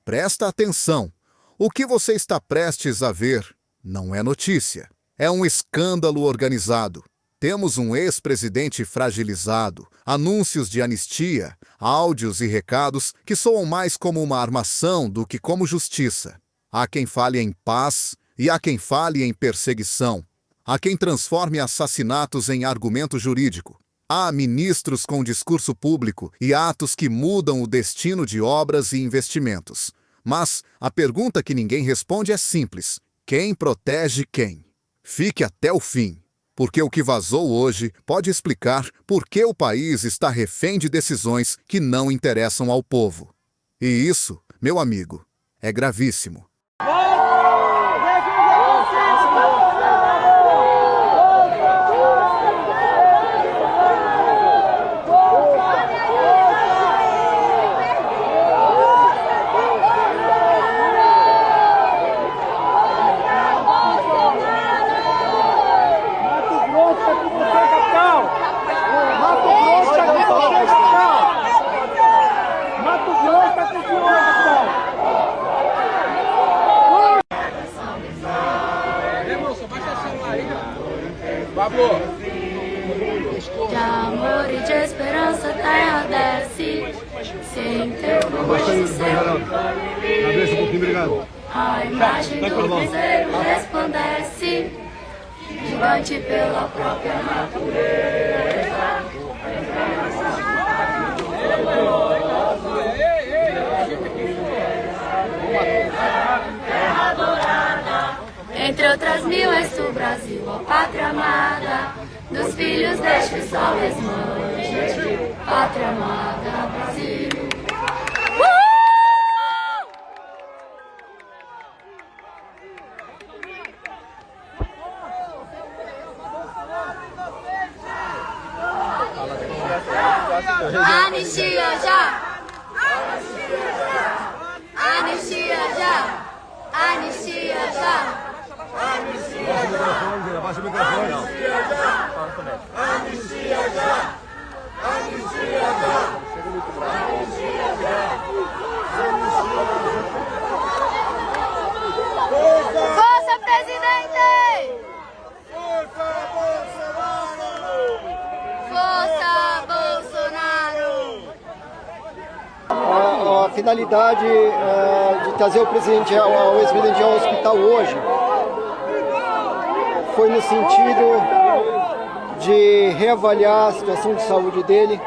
Presta atenção. O que você está prestes a ver não é notícia. É um escândalo organizado. Temos um ex-presidente fragilizado, anúncios de anistia, áudios e recados que soam mais como uma armação do que como justiça. Há quem fale em paz e há quem fale em perseguição. Há quem transforme assassinatos em argumento jurídico. Há ministros com discurso público e atos que mudam o destino de obras e investimentos. Mas a pergunta que ninguém responde é simples: quem protege quem? Fique até o fim, porque o que vazou hoje pode explicar por que o país está refém de decisões que não interessam ao povo. E isso, meu amigo, é gravíssimo. De amor e de esperança a terra desce, sem ter Abre um pouquinho, obrigado. a imagem do cruzeiro resplandece, gigante pela própria natureza. Terra dourada, entre outras mil és tu, Brasil, ó pátria amada, dos filhos deste sol esmante, pátria amada, Brasil. Anistia já! Anistia já! Anistia já! Abaixa o microfone. Anistia já! Anistia já! Anistia já! Força, presidente! Força, Bolsonaro! Força, Bolsonaro! A finalidade de trazer o ex-presidente ao hospital hoje foi no sentido de reavaliar a situação de saúde dele.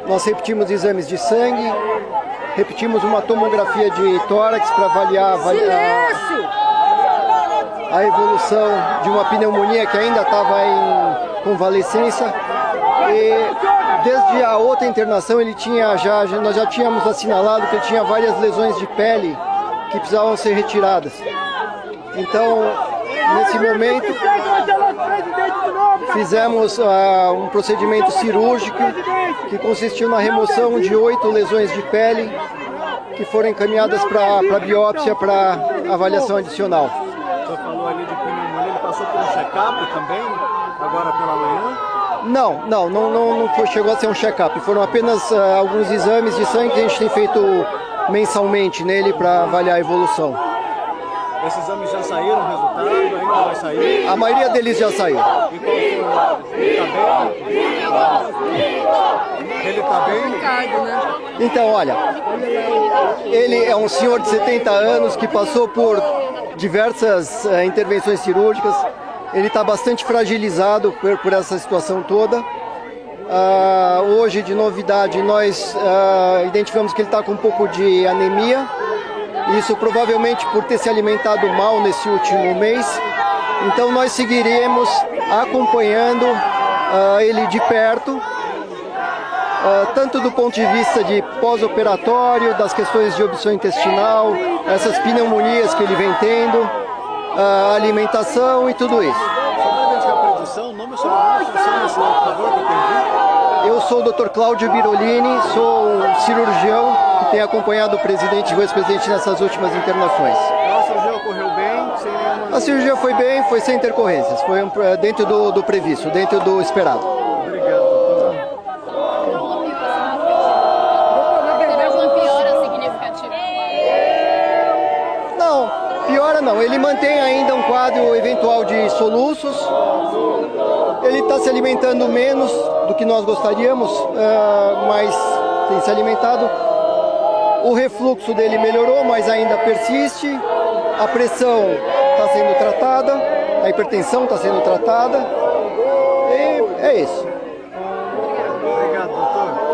Nós repetimos exames de sangue, repetimos uma tomografia de tórax para avaliar a evolução de uma pneumonia que ainda estava em convalescência. E desde a outra internação nós já tínhamos assinalado que ele tinha várias lesões de pele que precisavam ser retiradas. Então, nesse momento, fizemos um procedimento cirúrgico que consistiu na remoção de 8 lesões de pele que foram encaminhadas para biópsia para avaliação adicional. O senhor falou ali de pneumonia, ele passou por um check-up também, agora pela manhã? Não chegou a ser um check-up. Foram apenas alguns exames de sangue que a gente tem feito mensalmente nele para avaliar a evolução. Esses exames já saíram, o resultado ainda vai sair? A maioria deles já saiu. E qual foi? Ele tá bem? Então, olha, ele é um senhor de 70 anos que passou por diversas intervenções cirúrgicas. Ele está bastante fragilizado por essa situação toda. Hoje, de novidade, nós identificamos que ele está com um pouco de anemia. Isso provavelmente por ter se alimentado mal nesse último mês. Então nós seguiremos acompanhando ele de perto, tanto do ponto de vista de pós-operatório, das questões de obstrução intestinal, essas pneumonias que ele vem tendo, alimentação e tudo isso. Eu sou o Dr. Cláudio Birolini, sou um cirurgião que tem acompanhado o presidente e o ex-presidente nessas últimas internações. A cirurgia ocorreu bem? Sem nenhuma... A cirurgia foi bem, foi sem intercorrências, foi dentro do previsto, dentro do esperado. Obrigado, doutor. Teve alguma piora significativa? agora não, ele mantém ainda um quadro eventual de soluços, ele está se alimentando menos do que nós gostaríamos, mas tem se alimentado. O refluxo dele melhorou, mas ainda persiste, a pressão está sendo tratada, a hipertensão está sendo tratada, e é isso. Obrigado, doutor.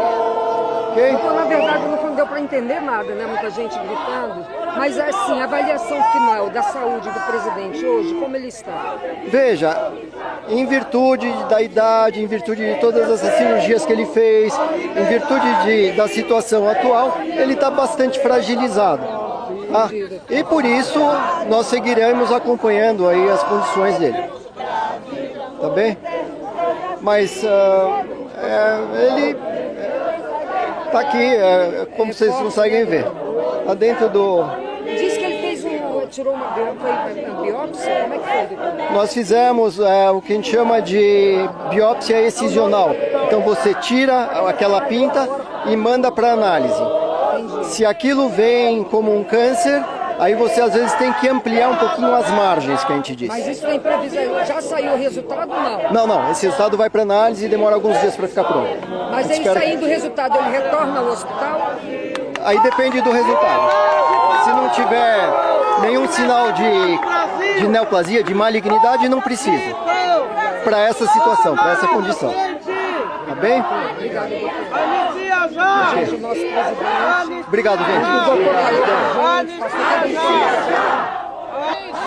Ok? Então, na verdade, não deu para entender nada, né? Muita gente gritando. Mas, assim, a avaliação final da saúde do presidente hoje, como ele está? Veja, em virtude da idade, em virtude de todas essas cirurgias que ele fez, em virtude da situação atual, ele está bastante fragilizado. Ah, e por isso nós seguiremos acompanhando aí as condições dele. Tá bem? Mas ele está aqui, como vocês conseguem ver. Está dentro do... Diz que ele tirou uma biópsia, como é que foi, doutor? Nós fizemos o que a gente chama de biópsia excisional. Então você tira aquela pinta e manda para análise. Se aquilo vem como um câncer, aí você às vezes tem que ampliar um pouquinho as margens, que a gente disse. Mas isso tem previsão, já saiu o resultado ou não? Não, esse resultado vai para análise e demora alguns dias para ficar pronto. Mas ele saindo o resultado, ele retorna ao hospital? Aí depende do resultado. Se não tiver nenhum sinal de neoplasia, de malignidade, não precisa. Para essa situação, para essa condição. Tá bem? Gente, o nosso presidente... Obrigado, gente.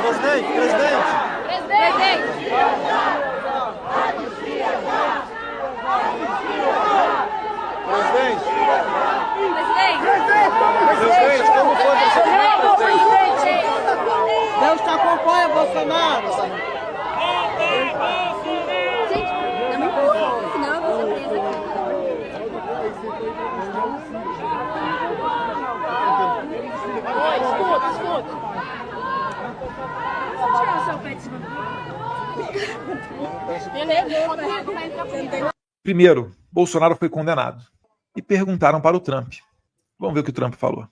Presidente! Presidente, como foi Deus te acompanha, Bolsonaro! Primeiro, Bolsonaro foi condenado. E perguntaram para o Trump. Vamos ver o que o Trump falou.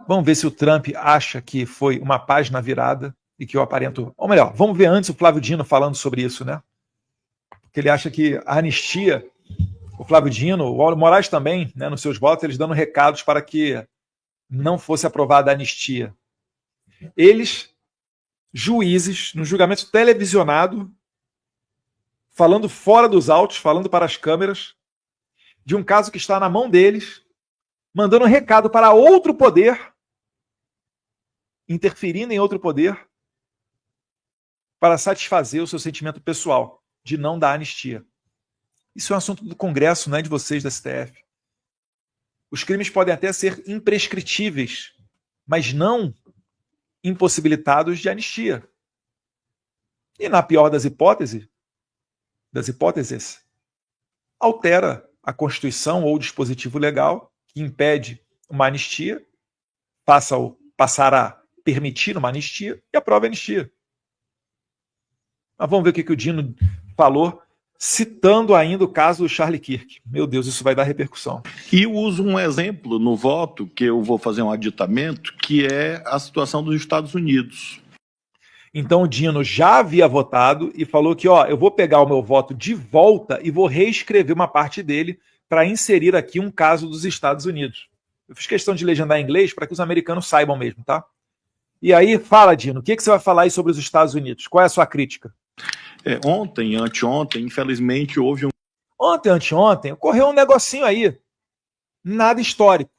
Vamos ver se o Trump acha que foi uma página virada e que eu aparento... Ou melhor, vamos ver antes o Flávio Dino falando sobre isso, né? Porque ele acha que a anistia, o Flávio Dino, o Moraes também, né, nos seus votos, eles dando recados para que não fosse aprovada a anistia. Eles, juízes, no julgamento televisionado, falando fora dos autos, falando para as câmeras, de um caso que está na mão deles, mandando um recado para outro poder, interferindo em outro poder, para satisfazer o seu sentimento pessoal de não dar anistia. Isso é um assunto do Congresso, não é de vocês, da STF. Os crimes podem até ser imprescritíveis, mas não impossibilitados de anistia. E na pior das hipóteses, altera a Constituição ou o dispositivo legal que impede uma anistia, passar a permitir uma anistia e aprova a anistia. Mas vamos ver o que o Dino falou, citando ainda o caso do Charlie Kirk. Meu Deus, isso vai dar repercussão. E eu uso um exemplo no voto, que eu vou fazer um aditamento, que é a situação dos Estados Unidos. Então o Dino já havia votado e falou que eu vou pegar o meu voto de volta e vou reescrever uma parte dele para inserir aqui um caso dos Estados Unidos. Eu fiz questão de legendar em inglês para que os americanos saibam mesmo, tá? E aí, fala, Dino, o que você vai falar aí sobre os Estados Unidos? Qual é a sua crítica? Ontem, anteontem, infelizmente, houve um... Ontem, anteontem, ocorreu um negocinho aí. Nada histórico.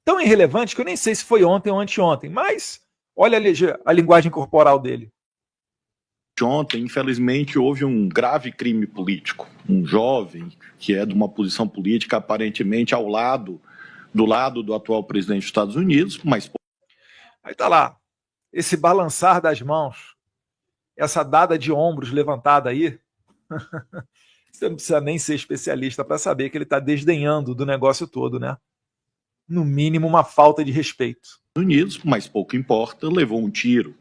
Tão irrelevante que eu nem sei se foi ontem ou anteontem, mas olha a linguagem corporal dele. Ontem, infelizmente, houve um grave crime político. Um jovem que é de uma posição política aparentemente do lado do atual presidente dos Estados Unidos, mas... Aí tá lá, esse balançar das mãos, essa dada de ombros levantada aí, você não precisa nem ser especialista para saber que ele está desdenhando do negócio todo, né? No mínimo, uma falta de respeito. Unidos, mas pouco importa, levou um tiro.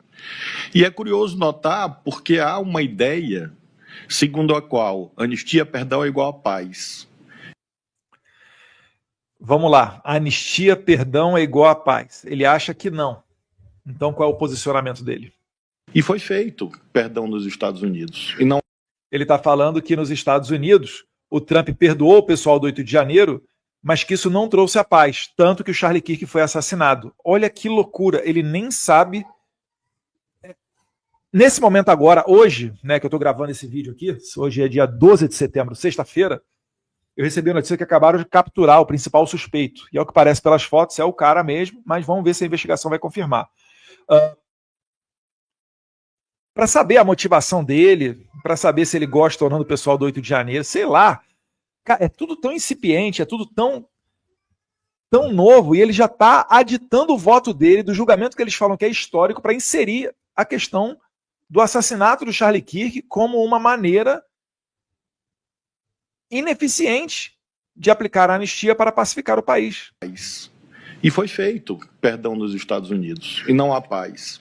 E é curioso notar porque há uma ideia segundo a qual anistia, perdão, é igual a paz. Vamos lá, anistia, perdão é igual a paz. Ele acha que não Então, qual é o posicionamento dele? E foi feito perdão nos Estados Unidos. E não Ele está falando que nos Estados Unidos o Trump perdoou o pessoal do 8 de janeiro, mas que isso não trouxe a paz, tanto que o Charlie Kirk foi assassinado. Olha que loucura, ele nem sabe. Nesse momento agora, hoje, né, que eu estou gravando esse vídeo aqui, hoje é dia 12 de setembro, sexta-feira, eu recebi a notícia que acabaram de capturar o principal suspeito. E ao que parece pelas fotos, é o cara mesmo, mas vamos ver se a investigação vai confirmar. Para saber a motivação dele, para saber se ele gosta ou não do pessoal do 8 de janeiro, sei lá. É tudo tão incipiente, é tudo tão novo, e ele já está aditando o voto dele, do julgamento que eles falam que é histórico, para inserir a questão do assassinato do Charlie Kirk como uma maneira ineficiente de aplicar a anistia para pacificar o país. E foi feito perdão nos Estados Unidos, e não a paz.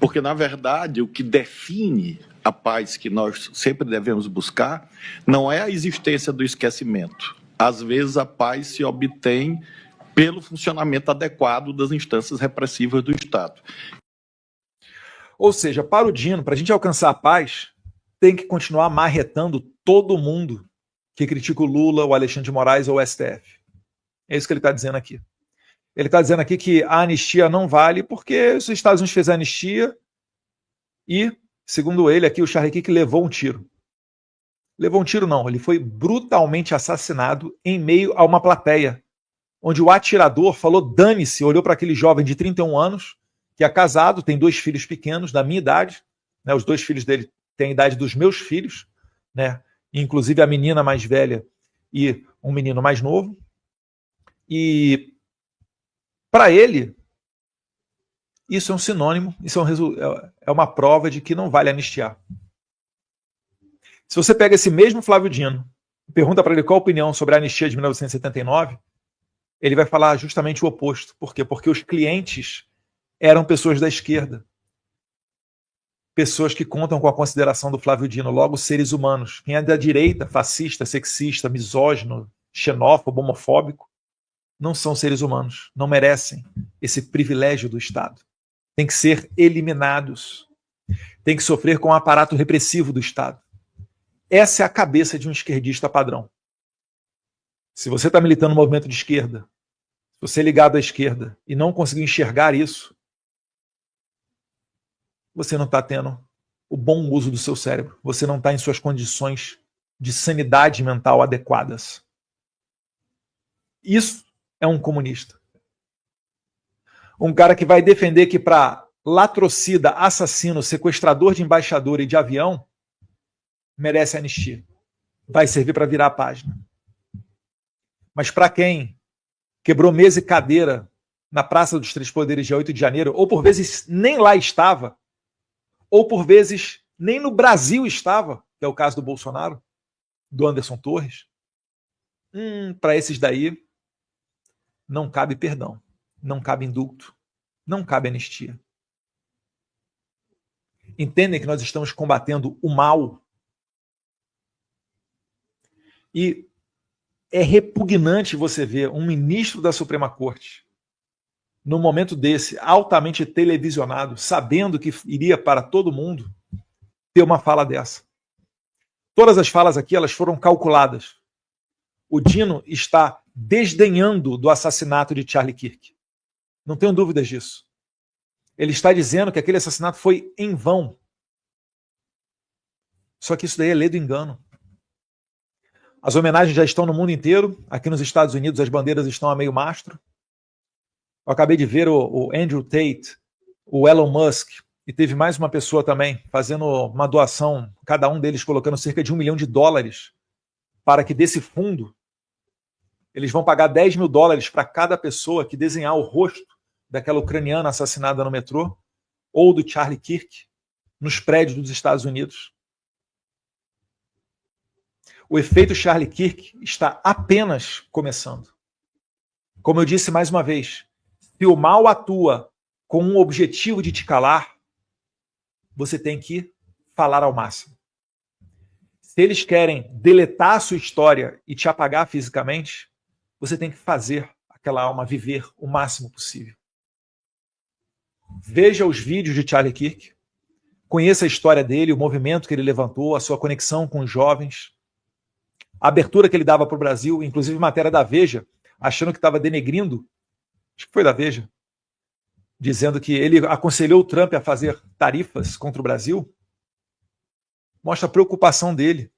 Porque, na verdade, o que define a paz que nós sempre devemos buscar não é a existência do esquecimento. Às vezes, a paz se obtém pelo funcionamento adequado das instâncias repressivas do Estado. Ou seja, para o Dino, para a gente alcançar a paz, tem que continuar marretando todo mundo que critica o Lula, o Alexandre de Moraes ou o STF. É isso que ele está dizendo aqui. Ele está dizendo aqui que a anistia não vale porque os Estados Unidos fez a anistia e, segundo ele, aqui o Charlie Kirk levou um tiro. Levou um tiro não, ele foi brutalmente assassinado em meio a uma plateia, onde o atirador falou dane-se, olhou para aquele jovem de 31 anos, que é casado, tem 2 filhos pequenos, da minha idade, né, os 2 filhos dele têm a idade dos meus filhos, né, inclusive a menina mais velha e um menino mais novo, e para ele, isso é um sinônimo, isso é uma prova de que não vale anistiar. Se você pega esse mesmo Flávio Dino e pergunta para ele qual a opinião sobre a anistia de 1979, ele vai falar justamente o oposto. Por quê? Porque os clientes eram pessoas da esquerda. Pessoas que contam com a consideração do Flávio Dino, logo seres humanos. Quem é da direita, fascista, sexista, misógino, xenófobo, homofóbico, não são seres humanos, não merecem esse privilégio do Estado. Tem que ser eliminados. Tem que sofrer com o aparato repressivo do Estado. Essa é a cabeça de um esquerdista padrão. Se você está militando no movimento de esquerda, se você é ligado à esquerda e não conseguiu enxergar isso, você não está tendo o bom uso do seu cérebro. Você não está em suas condições de sanidade mental adequadas. Isso é um comunista. Um cara que vai defender que para latrocida, assassino, sequestrador de embaixador e de avião, merece anistia. Vai servir para virar a página. Mas para quem quebrou mesa e cadeira na Praça dos Três Poderes de 8 de janeiro, ou por vezes nem lá estava, ou por vezes nem no Brasil estava, que é o caso do Bolsonaro, do Anderson Torres, para esses daí, não cabe perdão, não cabe indulto, não cabe anistia. Entendem que nós estamos combatendo o mal? E é repugnante você ver um ministro da Suprema Corte, num momento desse, altamente televisionado, sabendo que iria para todo mundo, ter uma fala dessa. Todas as falas aqui, elas foram calculadas. O Dino está desdenhando do assassinato de Charlie Kirk. Não tenho dúvidas disso. Ele está dizendo que aquele assassinato foi em vão. Só que isso daí é lei do engano. As homenagens já estão no mundo inteiro. Aqui nos Estados Unidos as bandeiras estão a meio mastro. Eu acabei de ver o Andrew Tate, o Elon Musk, e teve mais uma pessoa também fazendo uma doação, cada um deles colocando cerca de $1 milhão para que desse fundo eles vão pagar $10 mil para cada pessoa que desenhar o rosto daquela ucraniana assassinada no metrô ou do Charlie Kirk nos prédios dos Estados Unidos. O efeito Charlie Kirk está apenas começando. Como eu disse mais uma vez, se o mal atua com um objetivo de te calar, você tem que falar ao máximo. Se eles querem deletar a sua história e te apagar fisicamente, você tem que fazer aquela alma viver o máximo possível. veja os vídeos de Charlie Kirk, conheça a história dele, o movimento que ele levantou, a sua conexão com os jovens, a abertura que ele dava para o Brasil, inclusive matéria da Veja, achando que estava denegrindo, acho que foi da Veja, dizendo que ele aconselhou o Trump a fazer tarifas contra o Brasil, mostra a preocupação dele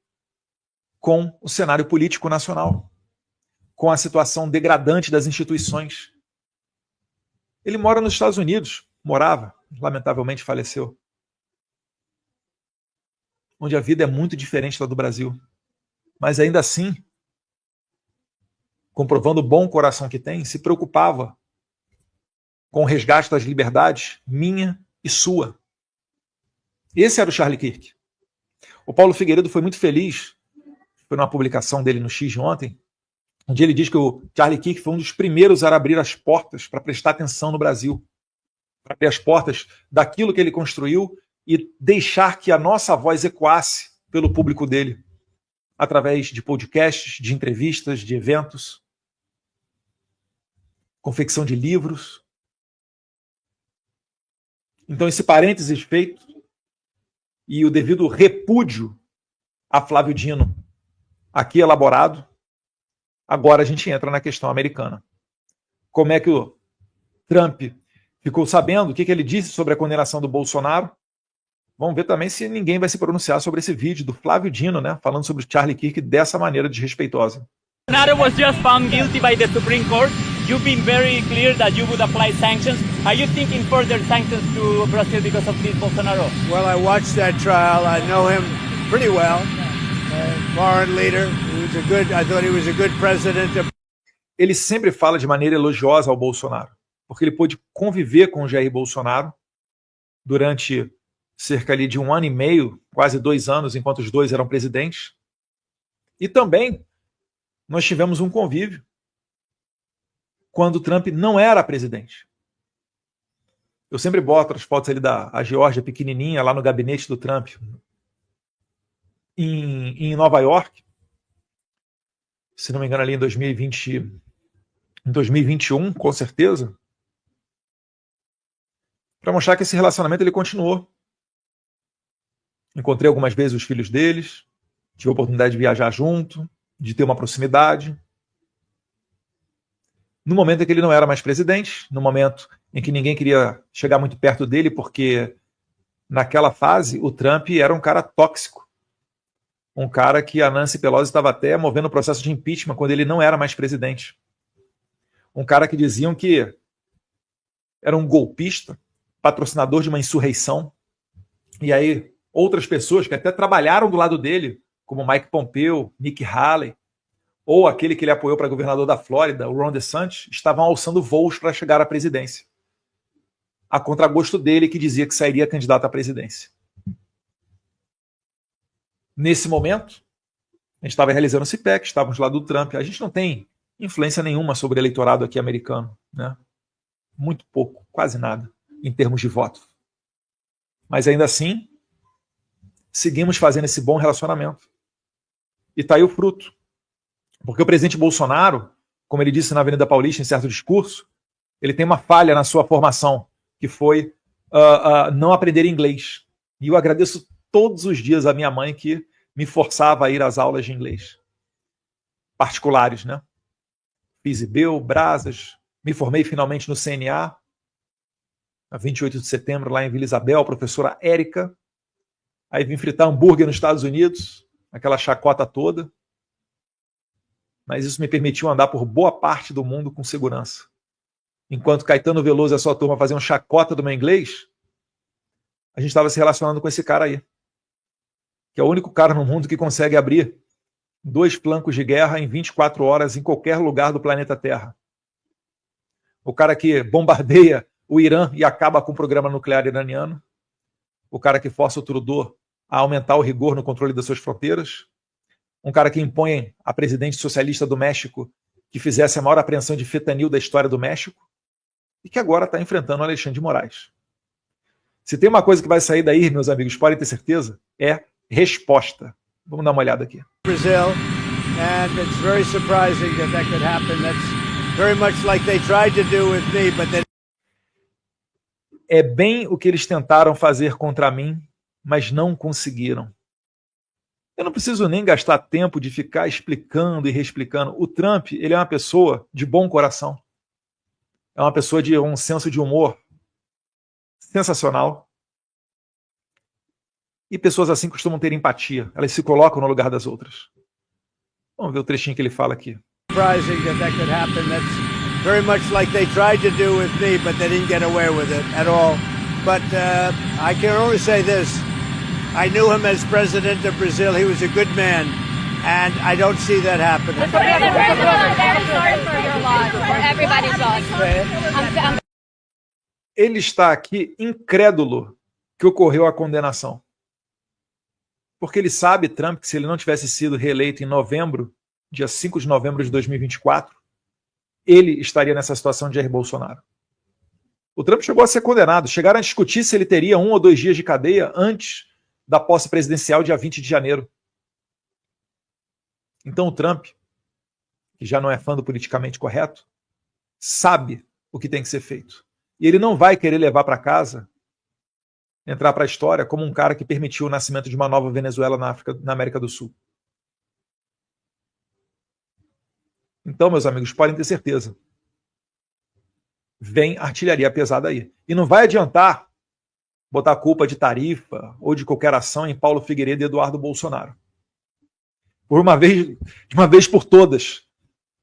com o cenário político nacional, com a situação degradante das instituições. Ele mora nos Estados Unidos, morava, lamentavelmente faleceu, onde a vida é muito diferente da do Brasil. Mas ainda assim, comprovando o bom coração que tem, se preocupava com o resgate das liberdades, minha e sua. Esse era o Charlie Kirk. O Paulo Figueiredo foi muito feliz, foi numa publicação dele no X de ontem, onde ele diz que o Charlie Kirk foi um dos primeiros a abrir as portas para prestar atenção no Brasil, para abrir as portas daquilo que ele construiu e deixar que a nossa voz ecoasse pelo público dele, através de podcasts, de entrevistas, de eventos, confecção de livros. Então, esse parênteses feito e o devido repúdio a Flávio Dino aqui elaborado, agora a gente entra na questão americana. Como é que o Trump ficou sabendo? O que ele disse sobre a condenação do Bolsonaro? Vamos ver também se ninguém vai se pronunciar sobre esse vídeo do Flávio Dino, né, falando sobre o Charlie Kirk dessa maneira desrespeitosa. Bolsonaro was just found guilty by the Supreme Court. You've been very clear that you would apply sanctions. Are you thinking further sanctions to Brazil because of this, Bolsonaro? Well, I watched that trial. I know him pretty well. Foreign leader. I thought he was a good president. Ele sempre fala de maneira elogiosa ao Bolsonaro, porque ele pôde conviver com o Jair Bolsonaro durante cerca ali de 1 ano e meio, quase 2 anos, enquanto os dois eram presidentes. E também nós tivemos um convívio quando o Trump não era presidente. Eu sempre boto as fotos ali da Geórgia pequenininha lá no gabinete do Trump em Nova York, se não me engano ali em 2021, com certeza, para mostrar que esse relacionamento ele continuou. Encontrei algumas vezes os filhos deles, tive a oportunidade de viajar junto, de ter uma proximidade. No momento em que ele não era mais presidente, no momento em que ninguém queria chegar muito perto dele, porque naquela fase o Trump era um cara tóxico. Um cara que a Nancy Pelosi estava até movendo o processo de impeachment quando ele não era mais presidente. Um cara que diziam que era um golpista, patrocinador de uma insurreição. E aí outras pessoas que até trabalharam do lado dele, como Mike Pompeo, Nikki Haley, ou aquele que ele apoiou para governador da Flórida, o Ron DeSantis, estavam alçando voos para chegar à presidência. A contragosto dele, que dizia que sairia candidato à presidência. Nesse momento, a gente estava realizando o CPEC, estávamos lá do Trump. A gente não tem influência nenhuma sobre o eleitorado aqui americano, né? Muito pouco, quase nada, em termos de voto. Mas ainda assim, seguimos fazendo esse bom relacionamento. E está aí o fruto. Porque o presidente Bolsonaro, como ele disse na Avenida Paulista em certo discurso, ele tem uma falha na sua formação, que foi não aprender inglês. E eu agradeço todos os dias a minha mãe que me forçava a ir às aulas de inglês. Particulares, né? Fiz IBEL, Brasas, me formei finalmente no CNA, a 28 de setembro, lá em Vila Isabel, a professora Érica. Aí vim fritar hambúrguer nos Estados Unidos, aquela chacota toda. Mas isso me permitiu andar por boa parte do mundo com segurança. Enquanto Caetano Veloso e a sua turma faziam chacota do meu inglês, a gente estava se relacionando com esse cara aí, que é o único cara no mundo que consegue abrir 2 flancos de guerra em 24 horas em qualquer lugar do planeta Terra. O cara que bombardeia o Irã e acaba com o programa nuclear iraniano. O cara que força o Trudeau a aumentar o rigor no controle das suas fronteiras. Um cara que impõe a presidente socialista do México que fizesse a maior apreensão de fentanil da história do México e que agora está enfrentando o Alexandre de Moraes. Se tem uma coisa que vai sair daí, meus amigos, podem ter certeza, é resposta. Vamos dar uma olhada aqui. Brazil, and it's very surprising that could happen. That's very much like they tried to do with me, but they... É bem o que eles tentaram fazer contra mim, mas não conseguiram. Eu não preciso nem gastar tempo de ficar explicando e reexplicando. O Trump, ele é uma pessoa de bom coração. É uma pessoa de um senso de humor sensacional. E pessoas assim costumam ter empatia. Elas se colocam no lugar das outras. Vamos ver o trechinho que ele fala aqui. Surprising that could happen. That's very much like they tried to do with me, but they didn't get away with it at all. But I can only say this. I knew him as president of Brazil. He was a good man, and I don't see that happening. I'm very sorry for your loss, for everybody's loss. Ele está aqui incrédulo que ocorreu a condenação. Porque ele sabe, Trump, que se ele não tivesse sido reeleito em novembro, dia 5 de novembro de 2024, ele estaria nessa situação de Jair Bolsonaro. O Trump chegou a ser condenado. Chegaram a discutir se ele teria 1 ou 2 dias de cadeia antes da posse presidencial, dia 20 de janeiro. Então o Trump, que já não é fã do politicamente correto, sabe o que tem que ser feito. E ele não vai querer levar para casa, entrar para a história como um cara que permitiu o nascimento de uma nova Venezuela na América do Sul. Então, meus amigos, podem ter certeza. Vem artilharia pesada aí. E não vai adiantar botar a culpa de tarifa ou de qualquer ação em Paulo Figueiredo e Eduardo Bolsonaro. De uma vez por todas,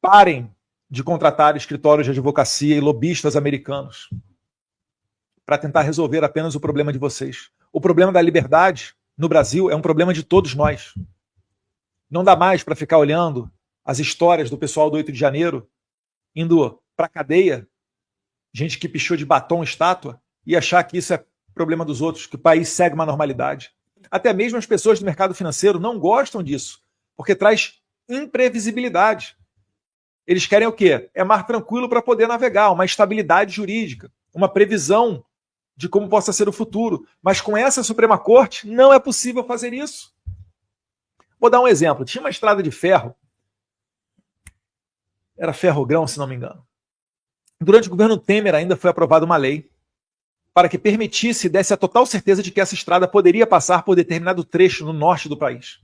parem de contratar escritórios de advocacia e lobistas americanos para tentar resolver apenas o problema de vocês. O problema da liberdade no Brasil é um problema de todos nós. Não dá mais para ficar olhando as histórias do pessoal do 8 de janeiro indo para a cadeia, gente que pichou de batom estátua, e achar que isso é problema dos outros, que o país segue uma normalidade. Até mesmo as pessoas do mercado financeiro não gostam disso, porque traz imprevisibilidade. Eles querem o quê? É mar tranquilo para poder navegar, uma estabilidade jurídica, uma previsão de como possa ser o futuro. Mas com essa Suprema Corte, não é possível fazer isso. Vou dar um exemplo. Tinha uma estrada de ferro, era ferrogrão, se não me engano. Durante o governo Temer ainda foi aprovada uma lei para que permitisse e desse a total certeza de que essa estrada poderia passar por determinado trecho no norte do país.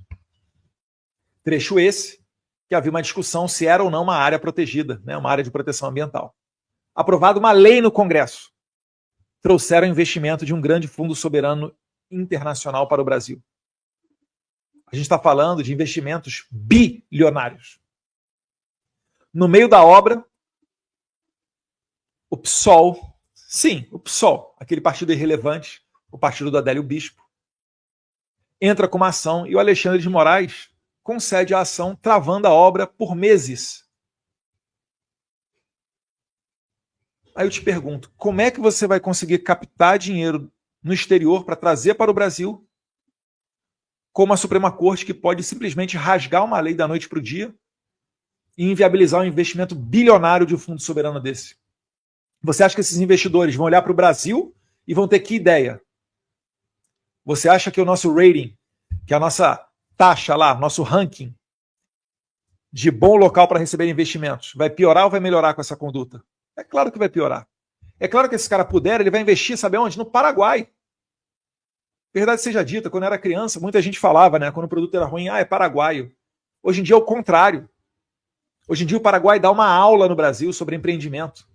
Trecho esse que havia uma discussão se era ou não uma área protegida, né, uma área de proteção ambiental. Aprovada uma lei no Congresso. Trouxeram investimento de um grande fundo soberano internacional para o Brasil. A gente está falando de investimentos bilionários. No meio da obra, o PSOL, sim, o PSOL, aquele partido irrelevante, o partido do Adélio Bispo, entra com uma ação e o Alexandre de Moraes concede a ação travando a obra por meses. Aí eu te pergunto, como é que você vai conseguir captar dinheiro no exterior para trazer para o Brasil, com uma Suprema Corte que pode simplesmente rasgar uma lei da noite para o dia e inviabilizar um investimento bilionário de um fundo soberano desse? Você acha que esses investidores vão olhar para o Brasil e vão ter que ideia? Você acha que o nosso rating, que a nossa taxa lá, nosso ranking de bom local para receber investimentos, vai piorar ou vai melhorar com essa conduta? É claro que vai piorar. É claro que esse cara puder, ele vai investir, sabe onde? No Paraguai. Verdade seja dita, quando eu era criança, muita gente falava, né, quando o produto era ruim, é paraguaio. Hoje em dia é o contrário. Hoje em dia o Paraguai dá uma aula no Brasil sobre empreendimento,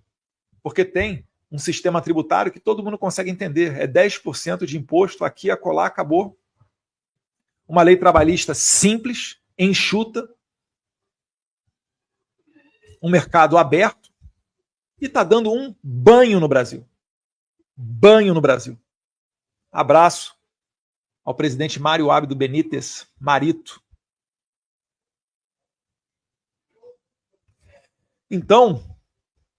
porque tem um sistema tributário que todo mundo consegue entender. É 10% de imposto, aqui, acolá, acabou. Uma lei trabalhista simples, enxuta, um mercado aberto, e está dando um banho no Brasil. Banho no Brasil. Abraço ao presidente Mário Abdo Benítez, Marito. Então,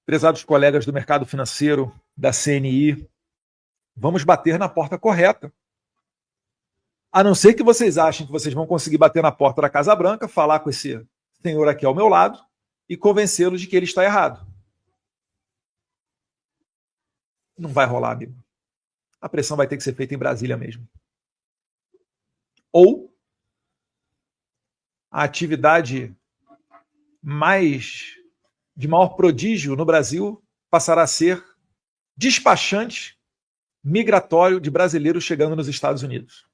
prezados colegas do mercado financeiro, da CNI, vamos bater na porta correta. A não ser que vocês achem que vocês vão conseguir bater na porta da Casa Branca, falar com esse senhor aqui ao meu lado e convencê-lo de que ele está errado. Não vai rolar, amigo. A pressão vai ter que ser feita em Brasília mesmo. Ou a atividade de maior prodígio no Brasil passará a ser despachante migratório de brasileiros chegando nos Estados Unidos.